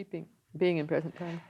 being in present time?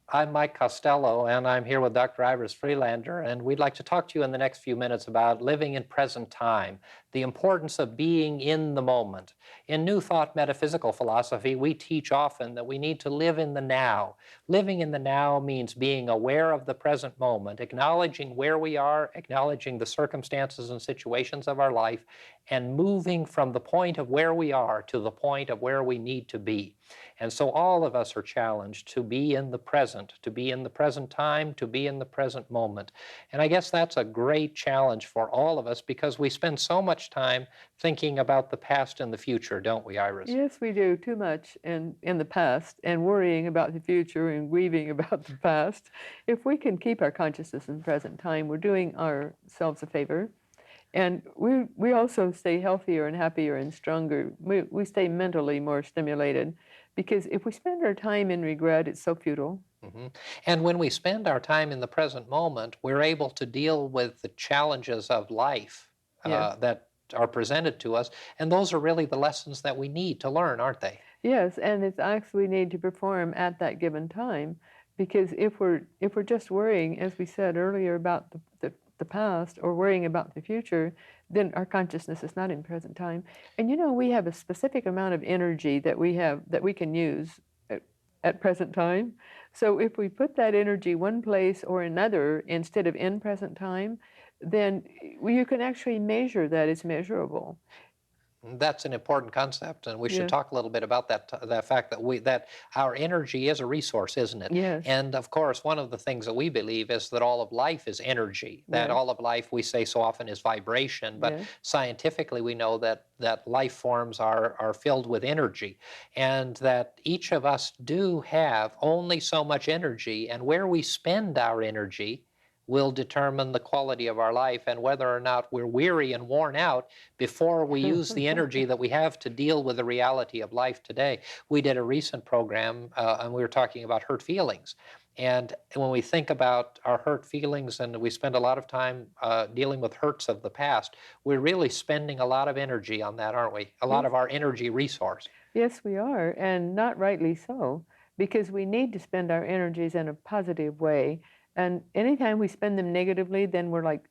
I'm Mike Costello, and I'm here with Dr. Ivers Freelander, and we'd like to talk to you in the next few minutes about living in present time, the importance of being in the moment. In New Thought metaphysical philosophy, we teach often that we need to live in the now. Living in the now means being aware of the present moment, acknowledging where we are, acknowledging the circumstances and situations of our life, and moving from the point of where we are to the point of where we need to be. And so all of us are challenged to be in the present, to be in the present time, to be in the present moment. And I guess that's a great challenge for all of us because we spend so much time thinking about the past and the future, don't we, Iris? Yes, we do too much in the past and worrying about the future and grieving about the past. If we can keep our consciousness in present time, we're doing ourselves a favor. And we also stay healthier and happier and stronger. We stay mentally more stimulated because if we spend our time in regret, it's so futile. Mm-hmm. And when we spend our time in the present moment, we're able to deal with the challenges of life Yes. that are presented to us. And those are really the lessons that we need to learn, aren't they? Yes, and it's acts we need to perform at that given time, because if we're just worrying, as we said earlier, about the past or worrying about the future, then our consciousness is not in present time. And we have a specific amount of energy that we can use at present time. So if we put that energy one place or another instead of in present time, then you can actually measure that. It's measurable. That's an important concept, and we should Yes. talk a little bit about that fact that our energy is a resource, isn't it? Yes. And of course, one of the things that we believe is that all of life is energy. That Yes. all of life, we say so often, is vibration. But Yes. scientifically, we know that life forms are filled with energy, and that each of us do have only so much energy, and where we spend our energy will determine the quality of our life and whether or not we're weary and worn out before we use the energy that we have to deal with the reality of life today. We did a recent program and we were talking about hurt feelings. And when we think about our hurt feelings and we spend a lot of time dealing with hurts of the past, we're really spending a lot of energy on that, aren't we? A lot Yes. of our energy resource. Yes, we are, and not rightly so, because we need to spend our energies in a positive way. And anytime we spend them negatively, then we're like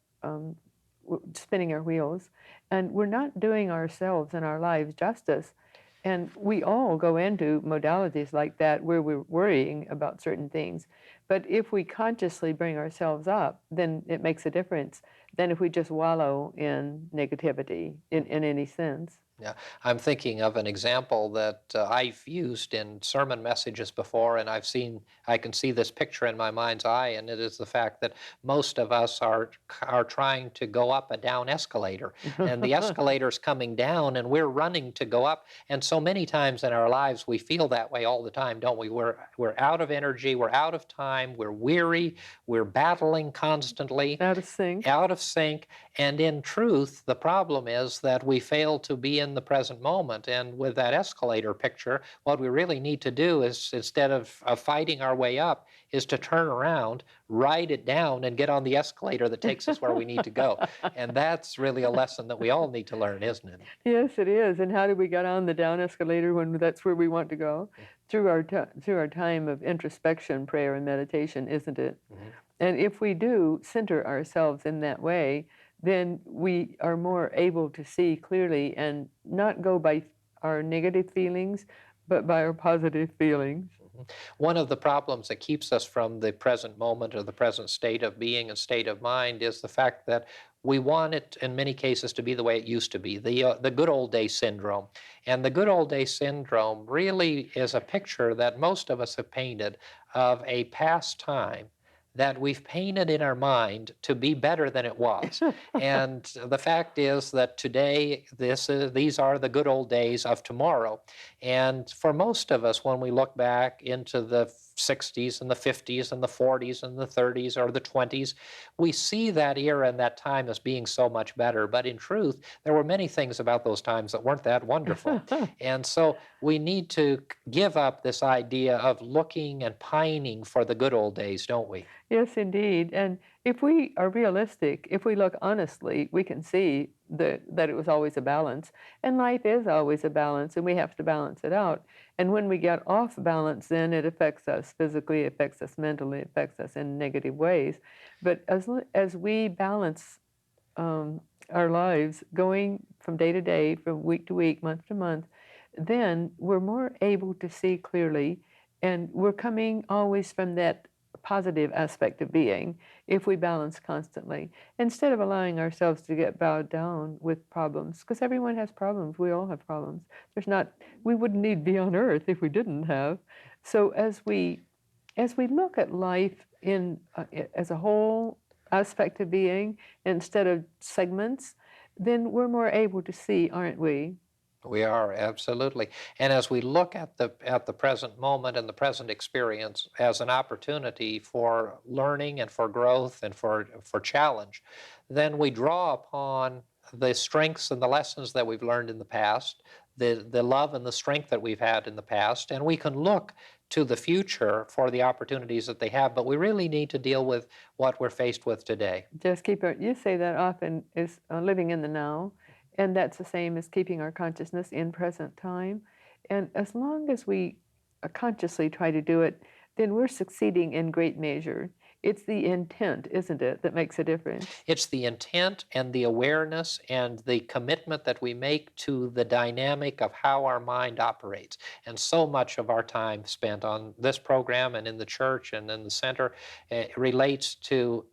spinning our wheels, and we're not doing ourselves and our lives justice. And we all go into modalities like that where we're worrying about certain things. But if we consciously bring ourselves up, then it makes a difference than if we just wallow in negativity in any sense. Yeah, I'm thinking of an example that I've used in sermon messages before, and I can see this picture in my mind's eye, and it is the fact that most of us are trying to go up a down escalator, and the escalator's coming down, and we're running to go up. And so many times in our lives, we feel that way all the time, don't we? We're out of energy, we're out of time, we're weary, we're battling constantly, Out of sync. out of sync. And in truth, the problem is that we fail to be in the present moment. And with that escalator picture, what we really need to do is, instead of fighting our way up, is to turn around, ride it down, and get on the escalator that takes us where we need to go. And that's really a lesson that we all need to learn, isn't it? Yes, it is. And how do we get on the down escalator when that's where we want to go? Through our time of introspection, prayer, and meditation, isn't it? Mm-hmm. And if we do center ourselves in that way, then we are more able to see clearly and not go by our negative feelings, but by our positive feelings. One of the problems that keeps us from the present moment or the present state of being and state of mind is the fact that we want it, in many cases, to be the way it used to be, the good old days syndrome. And the good old days syndrome really is a picture that most of us have painted of a past time that we've painted in our mind to be better than it was. And the fact is that today, these are the good old days of tomorrow. And for most of us, when we look back into the 60s and the 50s and the 40s and the 30s or the 20s, we see that era and that time as being so much better. But in truth, there were many things about those times that weren't that wonderful. And so we need to give up this idea of looking and pining for the good old days, don't we? Yes, indeed. And if we are realistic, if we look honestly, we can see that it was always a balance. And life is always a balance, and we have to balance it out. And when we get off balance, then it affects us physically, it affects us mentally, it affects us in negative ways. But as we balance um, our lives going from day to day, from week to week, month to month, then we're more able to see clearly, and we're coming always from that positive aspect of being if we balance constantly instead of allowing ourselves to get bowed down with problems, because everyone has problems, we all have problems. There's not, we wouldn't need to be on earth if we didn't have. So as we look at life in as a whole aspect of being instead of segments, then we're more able to see, aren't we? We are, absolutely. And as we look at the present moment and the present experience as an opportunity for learning and for growth and for challenge, then we draw upon the strengths and the lessons that we've learned in the past, the love and the strength that we've had in the past, and we can look to the future for the opportunities that they have, but we really need to deal with what we're faced with today. Just keep our, you say that often, is living in the now, and that's the same as keeping our consciousness in present time. And as long as we consciously try to do it, then we're succeeding in great measure. It's the intent, isn't it, that makes a difference? It's the intent and the awareness and the commitment that we make to the dynamic of how our mind operates. And so much of our time spent on this program and in the church and in the center relates to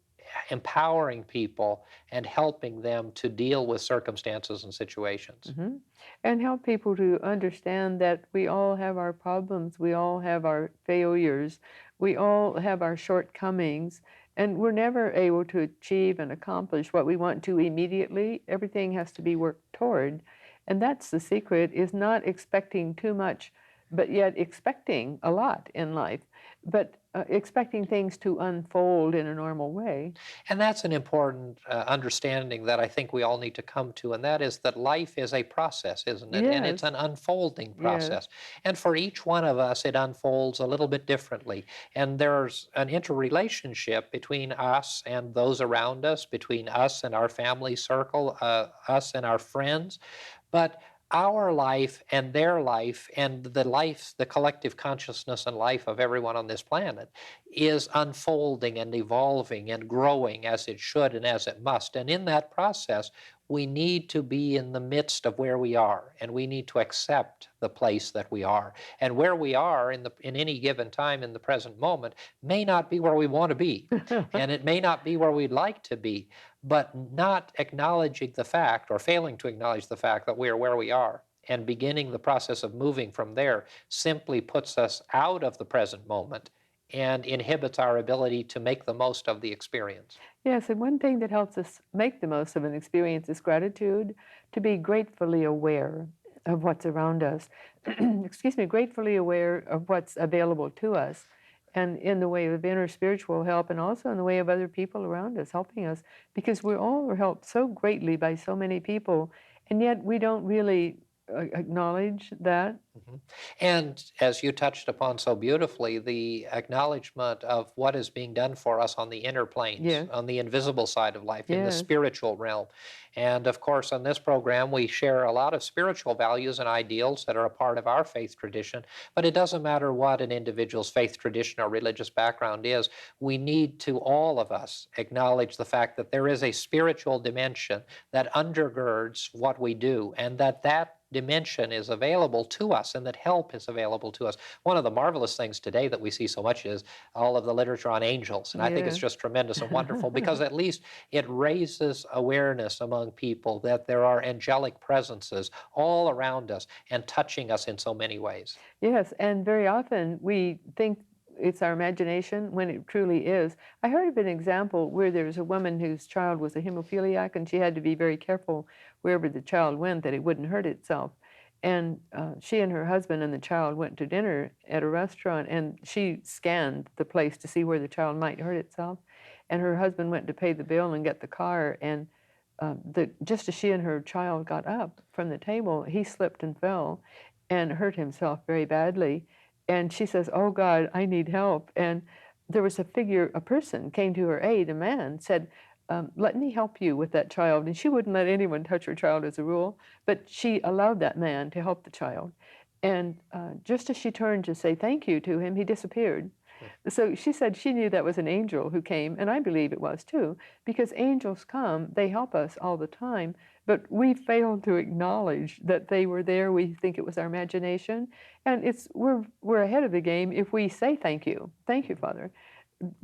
empowering people and helping them to deal with circumstances and situations. Hmm. And help people to understand that we all have our problems, we all have our failures, we all have our shortcomings, and we're never able to achieve and accomplish what we want to immediately. Everything has to be worked toward. And that's the secret, is not expecting too much, but yet expecting a lot in life, but expecting things to unfold in a normal way. And that's an important understanding that I think we all need to come to, and that is that life is a process, isn't it? And it's Yes, an unfolding yes. process. And for each one of us, it unfolds a little bit differently. And there's an interrelationship between us and those around us, between us and our family circle, us and our friends. But our life and their life and the life, the collective consciousness and life of everyone on this planet is unfolding and evolving and growing as it should and as it must. And in that process, we need to be in the midst of where we are, and we need to accept the place that we are. And where we are in any given time in the present moment may not be where we want to be, and it may not be where we'd like to be, but not acknowledging the fact or failing to acknowledge the fact that we are where we are and beginning the process of moving from there simply puts us out of the present moment and inhibits our ability to make the most of the experience. Yes, and one thing that helps us make the most of an experience is gratitude, to be gratefully aware of what's around us. Excuse me, gratefully aware of what's available to us, and in the way of inner spiritual help, and also in the way of other people around us helping us, because we're all helped so greatly by so many people, and yet we don't really acknowledge that. Mhm. And as you touched upon so beautifully, the acknowledgement of what is being done for us on the inner planes, Yes, on the invisible side of life, in the yes, spiritual realm. And of course, on this program, we share a lot of spiritual values and ideals that are a part of our faith tradition. But it doesn't matter what an individual's faith tradition or religious background is, we need to, all of us, acknowledge the fact that there is a spiritual dimension that undergirds what we do, and that dimension is available to us and that help is available to us. One of the marvelous things today that we see so much is all of the literature on angels. And I think it's yes. just tremendous and wonderful because at least it raises awareness among people that there are angelic presences all around us and touching us in so many ways. Yes, and very often we think it's our imagination when it truly is. I heard of an example where there was a woman whose child was a hemophiliac, and she had to be very careful wherever the child went that it wouldn't hurt itself. And she and her husband and the child went to dinner at a restaurant, and she scanned the place to see where the child might hurt itself. And her husband went to pay the bill and get the car, and just as she and her child got up from the table, he slipped and fell and hurt himself very badly. And she says, "Oh God, I need help." And there was a figure, a person came to her aid, a man, said, let me help you with that child. And she wouldn't let anyone touch her child as a rule, but she allowed that man to help the child. And just as she turned to say thank you to him, he disappeared. So she said she knew that was an angel who came, and I believe it was too, because angels come, they help us all the time, but we fail to acknowledge that they were there. We think it was our imagination, and we're ahead of the game if we say thank you, Father,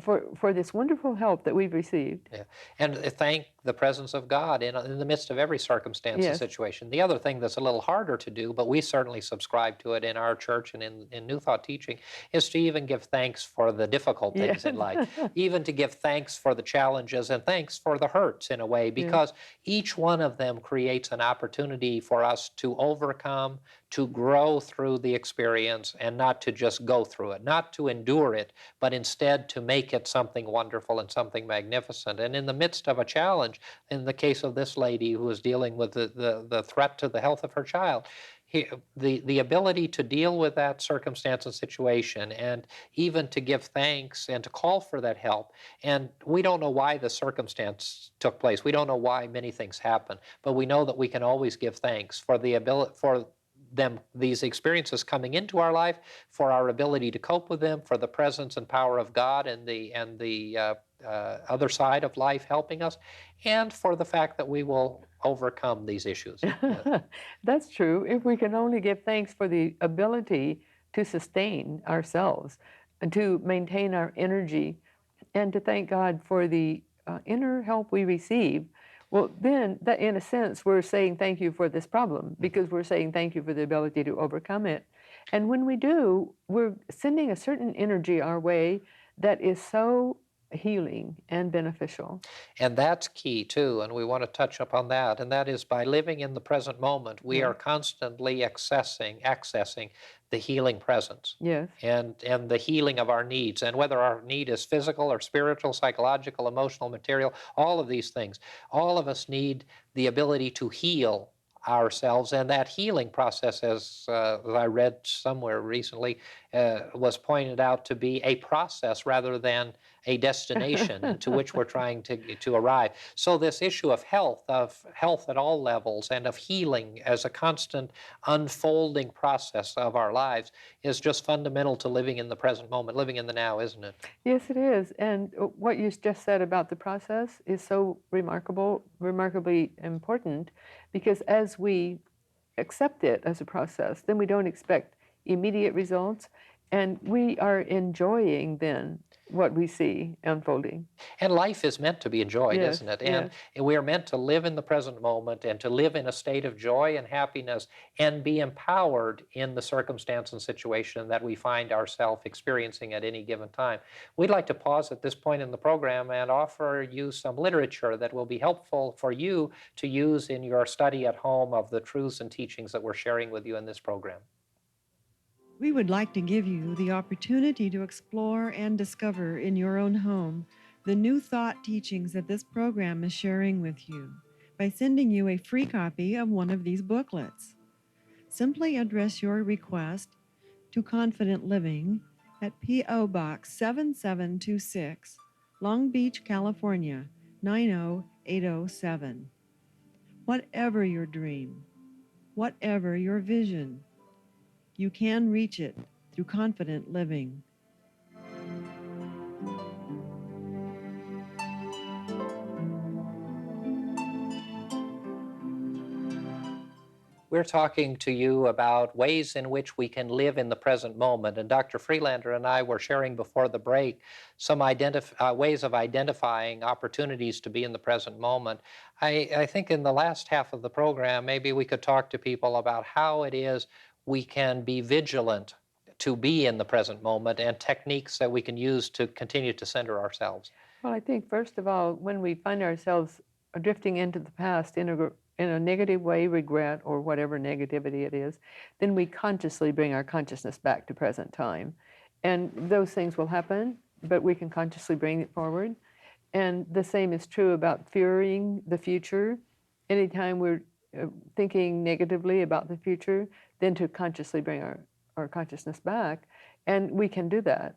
for this wonderful help that we've received. Yeah. And thank the presence of God in the midst of every circumstance and Yes. situation. The other thing that's a little harder to do, but we certainly subscribe to it in our church and in New Thought teaching, is to even give thanks for the difficult things Yes. in life, even to give thanks for the challenges and thanks for the hurts in a way, Yes. because each one of them creates an opportunity for us to overcome, to grow through the experience, and not to just go through it, not to endure it, but instead to make it something wonderful and something magnificent. And in the midst of a challenge, in the case of this lady who was dealing with the threat to the health of her child, the ability to deal with that circumstance and situation, and even to give thanks and to call for that help. And we don't know why the circumstance took place. We don't know why many things happen, but we know that we can always give thanks for the ability for these experiences coming into our life, for our ability to cope with them, for the presence and power of God and the other side of life helping us, and for the fact that we will overcome these issues. That's true. If we can only give thanks for the ability to sustain ourselves and to maintain our energy and to thank God for the inner help we receive, well, then that in a sense we're saying thank you for this problem because we're saying thank you for the ability to overcome it. And when we do, we're sending a certain energy our way that is so healing and beneficial. And that's key too, and we want to touch upon that. And that is by living in the present moment, we Yeah. are constantly accessing the healing presence Yes. and the healing of our needs. And whether our need is physical or spiritual, psychological, emotional, material, all of these things, all of us need the ability to heal ourselves. And that healing process, as I read somewhere recently, was pointed out to be a process rather than a destination to which we're trying to arrive. So this issue of health at all levels, and of healing as a constant unfolding process of our lives, is just fundamental to living in the present moment, living in the now, isn't it? Yes, it is. And what you just said about the process is so remarkably important, because as we accept it as a process, then we don't expect immediate results, and we are enjoying then what we see unfolding. And life is meant to be enjoyed, Yes, isn't it? yes. And we are meant to live in the present moment and to live in a state of joy and happiness and be empowered in the circumstance and situation that we find ourselves experiencing at any given time. We'd like to pause at this point in the program and offer you some literature that will be helpful for you to use in your study at home of the truths and teachings that we're sharing with you in this program. We would like to give you the opportunity to explore and discover in your own home the new thought teachings that this program is sharing with you by sending you a free copy of one of these booklets. Simply address your request to Confident Living at P.O. Box 7726, Long Beach, California 90807. Whatever your dream, whatever your vision, you can reach it through confident living. We're talking to you about ways in which we can live in the present moment. And Dr. Freelander and I were sharing before the break some ways of identifying opportunities to be in the present moment. I think in the last half of the program, maybe we could talk to people about how it is we can be vigilant to be in the present moment, and techniques that we can use to continue to center ourselves. Well, I think first of all, when we find ourselves drifting into the past in a negative way, regret or whatever negativity it is, then we consciously bring our consciousness back to present time. And those things will happen, but we can consciously bring it forward. And the same is true about fearing the future. Anytime we're thinking negatively about the future, then to consciously bring our consciousness back. And we can do that.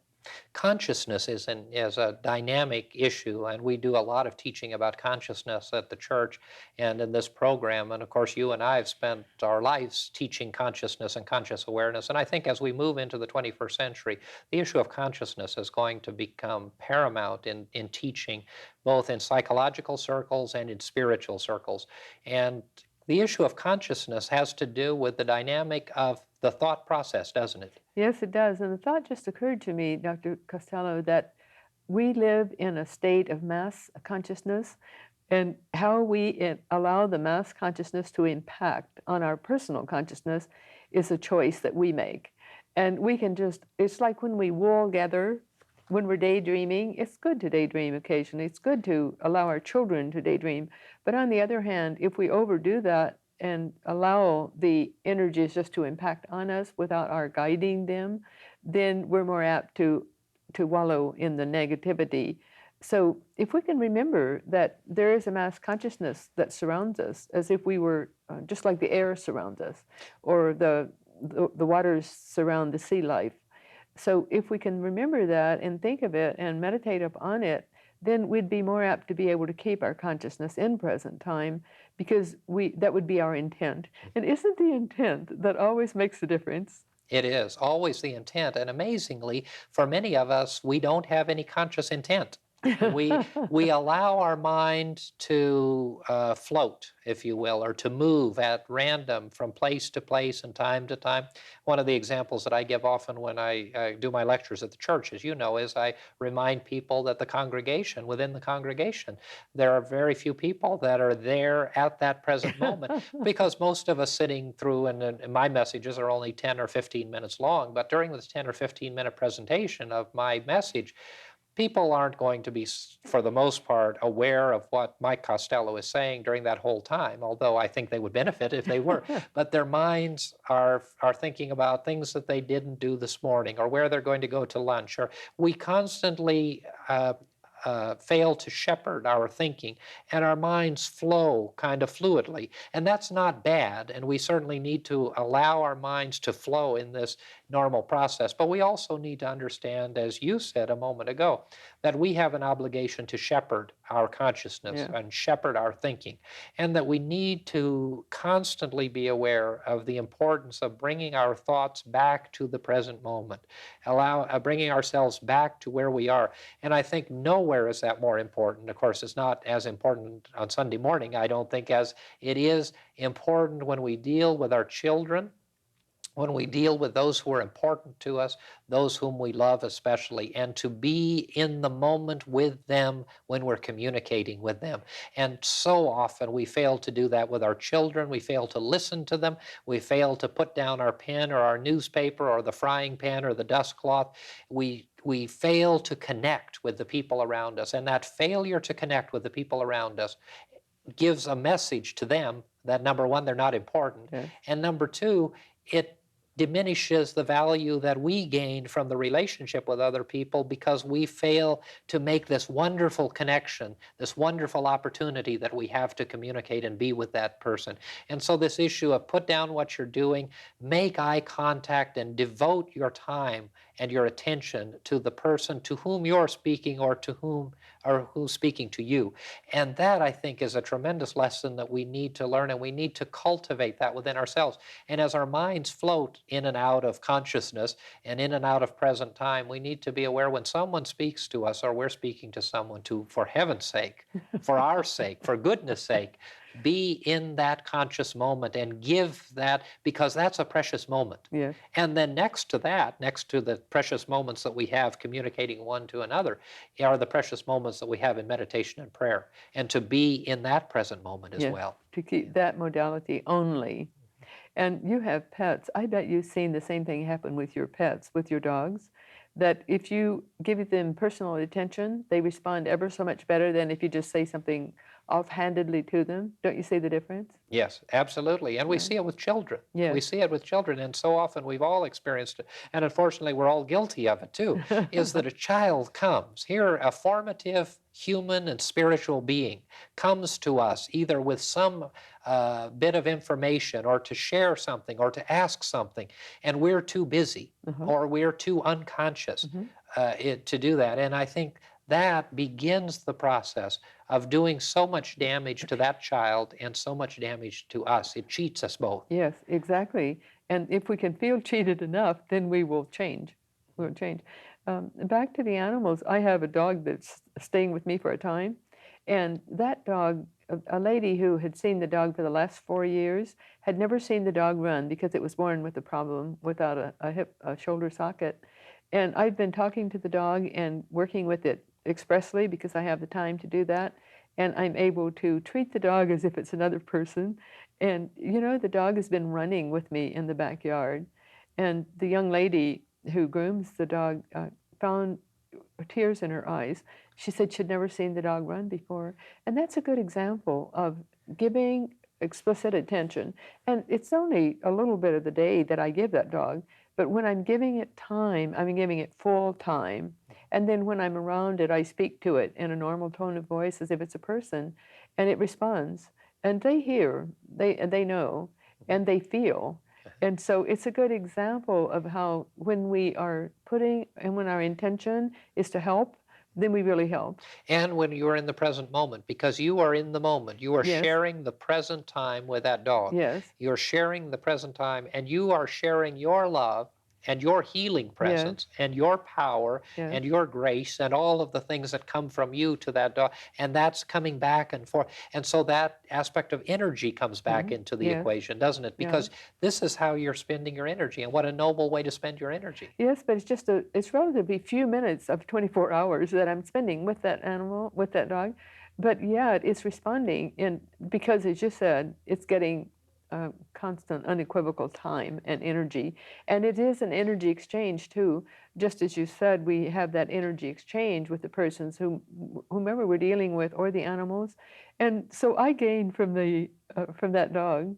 Consciousness is a dynamic issue, and we do a lot of teaching about consciousness at the church and in this program. And of course, you and I have spent our lives teaching consciousness and conscious awareness. And I think as we move into the 21st century, the issue of consciousness is going to become paramount in teaching, both in psychological circles and in spiritual circles. And the issue of consciousness has to do with the dynamic of the thought process, doesn't it? Yes, it does. And the thought just occurred to me, Dr. Costello, that we live in a state of mass consciousness, and how we allow the mass consciousness to impact on our personal consciousness is a choice that we make. And we can just, it's like when we wool gather, when we're daydreaming, it's good to daydream occasionally. It's good to allow our children to daydream. But on the other hand, if we overdo that and allow the energies just to impact on us without our guiding them, then we're more apt to wallow in the negativity. So if we can remember that there is a mass consciousness that surrounds us, as if we were just like the air surrounds us, or the waters surround the sea life. So if we can remember that and think of it and meditate upon it, then we'd be more apt to be able to keep our consciousness in present time, because that would be our intent. And isn't the intent that always makes the difference? It is always the intent. And amazingly, for many of us, we don't have any conscious intent. We allow our mind to float, if you will, or to move at random from place to place and time to time. One of the examples that I give often when I do my lectures at the church, as you know, is I remind people that within the congregation, there are very few people that are there at that present moment, because most of us sitting through, and my messages are only 10 or 15 minutes long, but during this 10 or 15-minute presentation of my message, people aren't going to be, for the most part, aware of what Mike Costello is saying during that whole time, although I think they would benefit if they were. But their minds are thinking about things that they didn't do this morning, or where they're going to go to lunch. Or we constantly fail to shepherd our thinking, and our minds flow kind of fluidly. And that's not bad, and we certainly need to allow our minds to flow in this normal process. But we also need to understand, as you said a moment ago, that we have an obligation to shepherd our consciousness and shepherd our thinking, and that we need to constantly be aware of the importance of bringing our thoughts back to the present moment, bringing ourselves back to where we are. And I think nowhere is that more important. Of course, it's not as important on Sunday morning, I don't think, as it is important when we deal with our children, when we deal with those who are important to us, those whom we love especially, and to be in the moment with them when we're communicating with them. And so often we fail to do that with our children. We fail to listen to them. We fail to put down our pen or our newspaper or the frying pan or the dust cloth. We fail to connect with the people around us. And that failure to connect with the people around us gives a message to them that, number one, they're not important. And number two, it diminishes the value that we gain from the relationship with other people, because we fail to make this wonderful connection, this wonderful opportunity that we have to communicate and be with that person. And so this issue of put down what you're doing, make eye contact, and devote your time and your attention to the person to whom you're speaking, or who's speaking to you. And that, I think, is a tremendous lesson that we need to learn, and we need to cultivate that within ourselves. And as our minds float in and out of consciousness and in and out of present time, we need to be aware when someone speaks to us, or we're speaking to someone, to, for heaven's sake, for our sake, for goodness sake, be in that conscious moment and give that, because that's a precious moment. And then next to that, next to the precious moments that we have communicating one to another, are the precious moments that we have in meditation and prayer, and to be in that present moment as well. To keep that modality only. And you have pets. I bet you've seen the same thing happen with your pets, with your dogs, that if you give them personal attention, they respond ever so much better than if you just say something offhandedly to them. Don't you see the difference? Yes, absolutely. And we see it with children. We see it with children, and so often we've all experienced it, and unfortunately we're all guilty of it too, is that a child comes, here a formative human and spiritual being comes to us either with some bit of information, or to share something, or to ask something, and we're too busy, or we're too unconscious to do that. And I think that begins the process of doing so much damage to that child and so much damage to us. It cheats us both. Yes, exactly. And if we can feel cheated enough, then we will change. We'll change. Back to the animals, I have a dog that's staying with me for a time. And that dog, a lady who had seen the dog for the last 4 years, had never seen the dog run because it was born with a problem without a shoulder socket. And I've been talking to the dog and working with it expressly because I have the time to do that. And I'm able to treat the dog as if it's another person. And, the dog has been running with me in the backyard. And the young lady who grooms the dog found tears in her eyes. She said she'd never seen the dog run before. And that's a good example of giving explicit attention. And it's only a little bit of the day that I give that dog. But when I'm giving it time, I'm giving it full time. And then when I'm around it, I speak to it in a normal tone of voice as if it's a person, and it responds. And they hear, they know, and they feel. And so it's a good example of how when we are when our intention is to help, then we really help. And when you're in the present moment, because you are in the moment, you are Yes. sharing the present time with that dog. Yes. You're sharing the present time, and you are sharing your love and your healing presence and your power Yes. and your grace and all of the things that come from you to that dog. And that's coming back and forth. And so that aspect of energy comes back into the Yes. equation, doesn't it? Because this is how you're spending your energy, and what a noble way to spend your energy. Yes, but it's relatively few minutes of 24 hours that I'm spending with that animal, with that dog. But yet it's responding because as you said, it's getting constant, unequivocal time and energy. And it is an energy exchange too. Just as you said, we have that energy exchange with the persons whomever we're dealing with or the animals. And so I gain from that dog,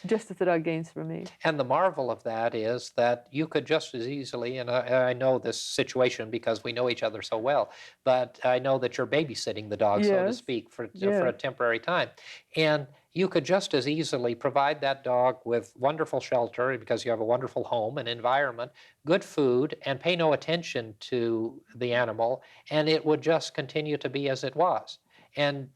just as the dog gains from me. And the marvel of that is that you could just as easily, and I know this situation because we know each other so well, but I know that you're babysitting the dog, so to Yes. speak, for a Yes. temporary time. And you could just as easily provide that dog with wonderful shelter because you have a wonderful home and environment, good food, and pay no attention to the animal, and it would just continue to be as it was. And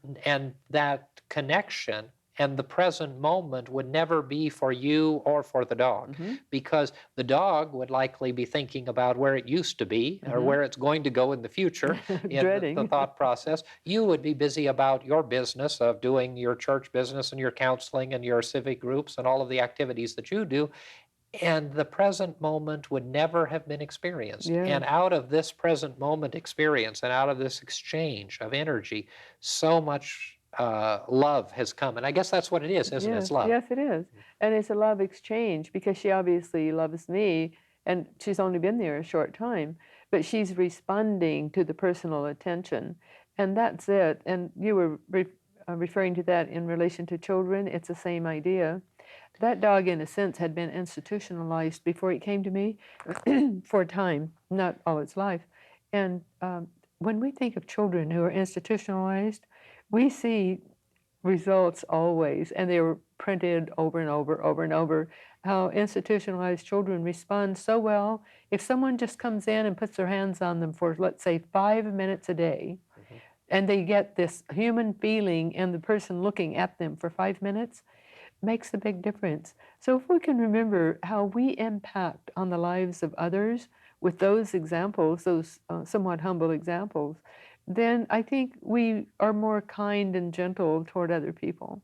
that connection and the present moment would never be for you or for the dog, because the dog would likely be thinking about where it used to be or where it's going to go in the future in Dreading. the thought process. You would be busy about your business of doing your church business and your counseling and your civic groups and all of the activities that you do. And the present moment would never have been experienced. Yes. And out of this present moment experience and out of this exchange of energy, so much love has come. And I guess that's what it is, isn't it? It's love. Yes, it is. And it's a love exchange because she obviously loves me and she's only been there a short time, but she's responding to the personal attention. And that's it. And you were referring to that in relation to children. It's the same idea. That dog, in a sense, had been institutionalized before it came to me for a time, not all its life. And when we think of children who are institutionalized, we see results always, and they were printed over and over, how institutionalized children respond so well. If someone just comes in and puts their hands on them for, let's say, 5 minutes a day, and they get this human feeling and the person looking at them for 5 minutes, makes a big difference. So if we can remember how we impact on the lives of others with those examples, those somewhat humble examples, then I think we are more kind and gentle toward other people.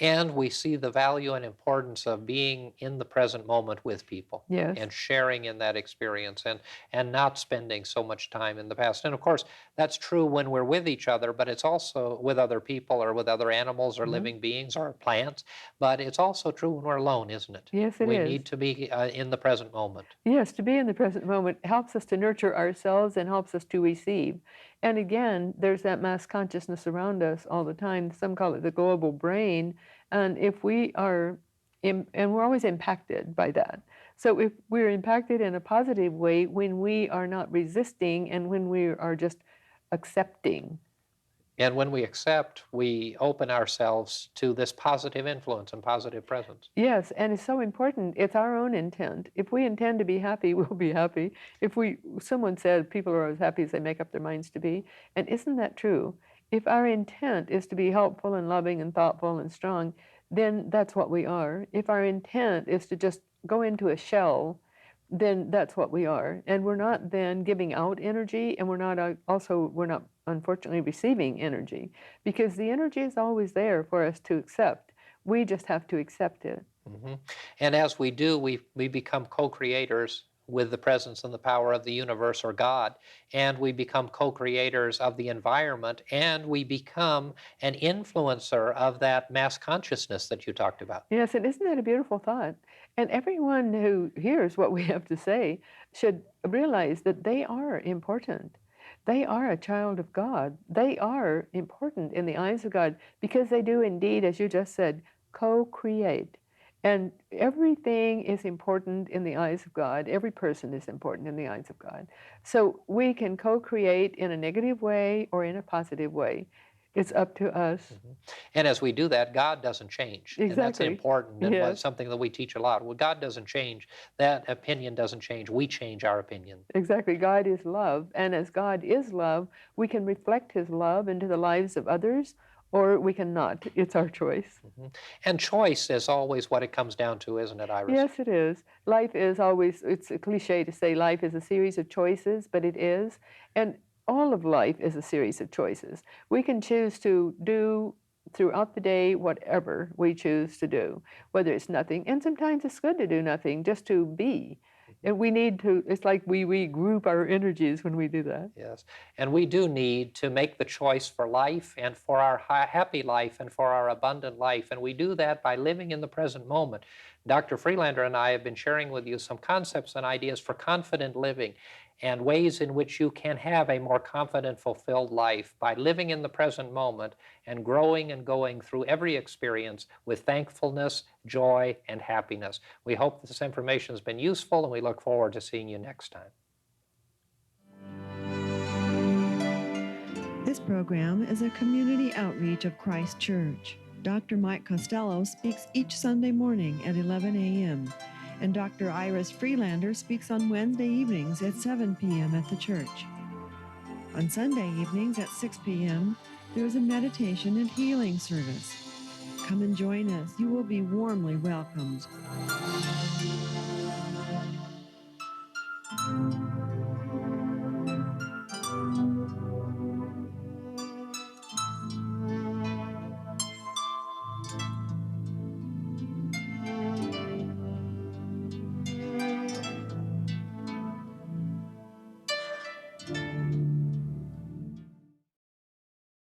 And we see the value and importance of being in the present moment with people. Yes. And sharing in that experience and not spending so much time in the past. And of course, that's true when we're with each other, but it's also with other people or with other animals or living beings or plants. But it's also true when we're alone, isn't it? Yes, it we is. need to be in the present moment. Yes, to be in the present moment helps us to nurture ourselves and helps us to receive. And again, there's that mass consciousness around us all the time. Some call it the global brain. And if we are, and we're always impacted by that. So if we're impacted in a positive way when we are not resisting and when we are just accepting And when we accept, we open ourselves to this positive influence and positive presence. Yes, and it's so important. It's our own intent. If we intend to be happy, we'll be happy. Someone said people are as happy as they make up their minds to be. And isn't that true? If our intent is to be helpful and loving and thoughtful and strong, then that's what we are. If our intent is to just go into a shell, then that's what we are. And we're not then giving out energy, and we're not unfortunately receiving energy, because the energy is always there for us to accept. We just have to accept it. Mhm. And as we do, we become co-creators with the presence and the power of the universe or God, and we become co-creators of the environment, and we become an influencer of that mass consciousness that you talked about. Yes, and isn't that a beautiful thought? And everyone who hears what we have to say should realize that they are important. They are a child of God. They are important in the eyes of God because they do indeed, as you just said, co-create. And everything is important in the eyes of God. Every person is important in the eyes of God. So we can co-create in a negative way or in a positive way. It's up to us. Mhm. And as we do that, God doesn't change. And that's Exactly. important and Yes. something that we teach a lot. Well, God doesn't change. That opinion doesn't change. We change our opinion. Exactly. God is love. And as God is love, we can reflect his love into the lives of others, or we cannot. It's our choice. Mhm. And choice is always what it comes down to, isn't it, Iris? Yes, it is. Life is always, it's a cliche to say life is a series of choices, but it is. And all of life is a series of choices. We can choose to do throughout the day whatever we choose to do, whether it's nothing. And sometimes it's good to do nothing, just to be. And we need to, it's like we regroup our energies when we do that. Yes. And we do need to make the choice for life and for our happy life and for our abundant life. And we do that by living in the present moment. Dr. Freelander and I have been sharing with you some concepts and ideas for confident living and ways in which you can have a more confident, fulfilled life by living in the present moment and growing and going through every experience with thankfulness, joy, and happiness. We hope this information has been useful, and we look forward to seeing you next time. This program is a community outreach of Christ Church. Dr. Mike Costello speaks each Sunday morning at 11 a.m., and Dr. Iris Freelander speaks on Wednesday evenings at 7 p.m. at the church. On Sunday evenings at 6 p.m., there is a meditation and healing service. Come and join us. You will be warmly welcomed.